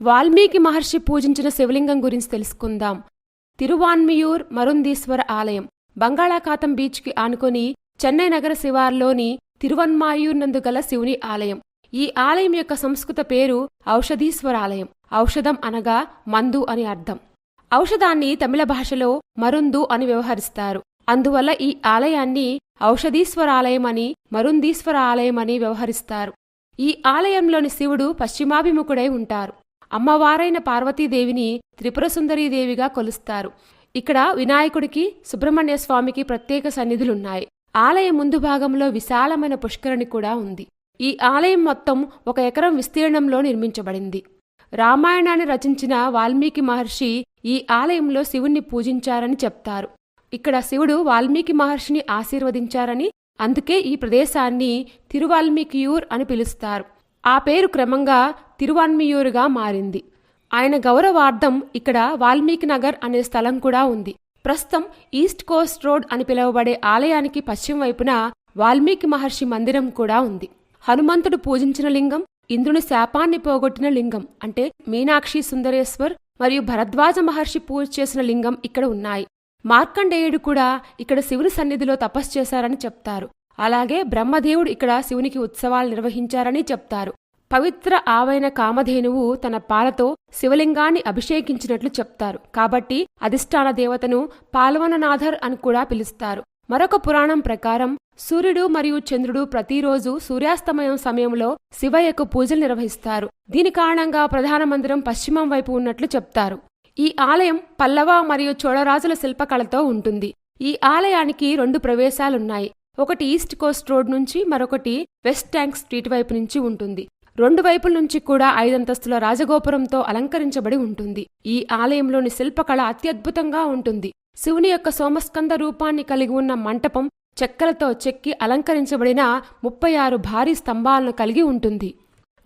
వాల్మీకి మహర్షి పూజించిన శివలింగం గురించి తెలుసుకుందాం. తిరువాన్మియూర్ మరుందీశ్వర ఆలయం బంగాళాఖాతం బీచ్కి ఆనుకొని చెన్నై నగర శివార్లోని తిరువన్మాయూర్ నందు గల శివుని ఆలయం. ఈ ఆలయం యొక్క సంస్కృత పేరు ఔషధీశ్వరాలయం. ఔషధం అనగా మందు అని అర్థం. ఔషధాన్ని తమిళ భాషలో మరుందు అని వ్యవహరిస్తారు. అందువల్ల ఈ ఆలయాన్ని ఔషధీశ్వరాలయం అని మరుందీశ్వర ఆలయం అని వ్యవహరిస్తారు. ఈ ఆలయంలోని శివుడు పశ్చిమాభిముఖుడై ఉంటారు. అమ్మవారైన పార్వతీదేవిని త్రిపురసుందరీదేవిగా కొలుస్తారు. ఇక్కడ వినాయకుడికి సుబ్రహ్మణ్య స్వామికి ప్రత్యేక సన్నిధులున్నాయి. ఆలయం ముందు భాగంలో విశాలమైన పుష్కరిణి కూడా ఉంది. ఈ ఆలయం మొత్తం 1 ఎకరం విస్తీర్ణంలో నిర్మించబడింది. రామాయణాన్ని రచించిన వాల్మీకి మహర్షి ఈ ఆలయంలో శివుణ్ణి పూజించారని చెప్తారు. ఇక్కడ శివుడు వాల్మీకి మహర్షిని ఆశీర్వదించారని, అందుకే ఈ ప్రదేశాన్ని తిరువాల్మీకియూర్ అని పిలుస్తారు. ఆ పేరు క్రమంగా తిరువాన్మియూరుగా మారింది. ఆయన గౌరవార్థం ఇక్కడ వాల్మీకి నగర్ అనే స్థలం కూడా ఉంది. ప్రస్తుతం ఈస్ట్ కోస్ట్ రోడ్ అని పిలువబడే ఆలయానికి పశ్చిమ వైపున వాల్మీకి మహర్షి మందిరం కూడా ఉంది. హనుమంతుడు పూజించిన లింగం, ఇంద్రుని శాపాన్ని పోగొట్టిన లింగం అంటే మీనాక్షి సుందరేశ్వర్ మరియు భరద్వాజ మహర్షి పూజ చేసిన లింగం ఇక్కడ ఉన్నాయి. మార్కండేయుడు కూడా ఇక్కడ శివుని సన్నిధిలో తపస్సు చేశారని చెప్తారు. అలాగే బ్రహ్మదేవుడు ఇక్కడ శివునికి ఉత్సవాలు నిర్వహించారని చెప్తారు. పవిత్ర ఆవైన కామధేనువు తన పాలతో శివలింగాన్ని అభిషేకించినట్లు చెప్తారు. కాబట్టి అధిష్టాన దేవతను పాల్వననాథర్ అని కూడా పిలుస్తారు. మరొక పురాణం ప్రకారం సూర్యుడు మరియు చంద్రుడు ప్రతిరోజు సూర్యాస్తమయం సమయంలో శివయ్యకు పూజలు నిర్వహిస్తారు. దీని కారణంగా ప్రధాన మందిరం పశ్చిమం వైపు ఉన్నట్లు చెప్తారు. ఈ ఆలయం పల్లవ మరియు చోళరాజుల శిల్పకళతో ఉంటుంది. ఈ ఆలయానికి 2 ప్రవేశాలున్నాయి. ఒకటి ఈస్ట్ కోస్ట్ రోడ్ నుంచి, మరొకటి వెస్ట్ ట్యాంక్ స్ట్రీట్ వైపు నుంచి ఉంటుంది. 2 వైపుల నుంచి కూడా 5 అంతస్తుల రాజగోపురంతో అలంకరించబడి ఉంటుంది. ఈ ఆలయంలోని శిల్పకళ అత్యద్భుతంగా ఉంటుంది. శివుని యొక్క సోమస్కంద రూపాన్ని కలిగి ఉన్న మంటపం చెక్కలతో చెక్కి అలంకరించబడిన 36 భారీ స్తంభాలను కలిగి ఉంటుంది.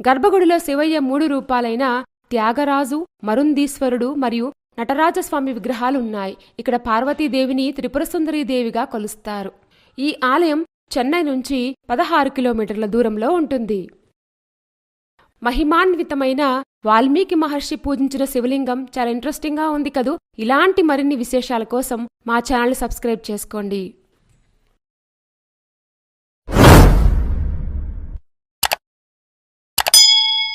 గర్భగుడిలో శివయ్య 3 రూపాలైన త్యాగరాజు, మరుందీశ్వరుడు మరియు నటరాజస్వామి విగ్రహాలున్నాయి. ఇక్కడ పార్వతీదేవిని త్రిపురసుందరీదేవిగా కొలుస్తారు. ఈ ఆలయం చెన్నై నుంచి 16 కిలోమీటర్ల దూరంలో ఉంటుంది. మహిమాన్వితమైన వాల్మీకి మహర్షి పూజించిన శివలింగం చాలా ఇంట్రెస్టింగ్గా ఉంది కదూ. ఇలాంటి మరిన్ని విశేషాల కోసం మా ఛానల్ సబ్స్క్రైబ్ చేసుకోండి.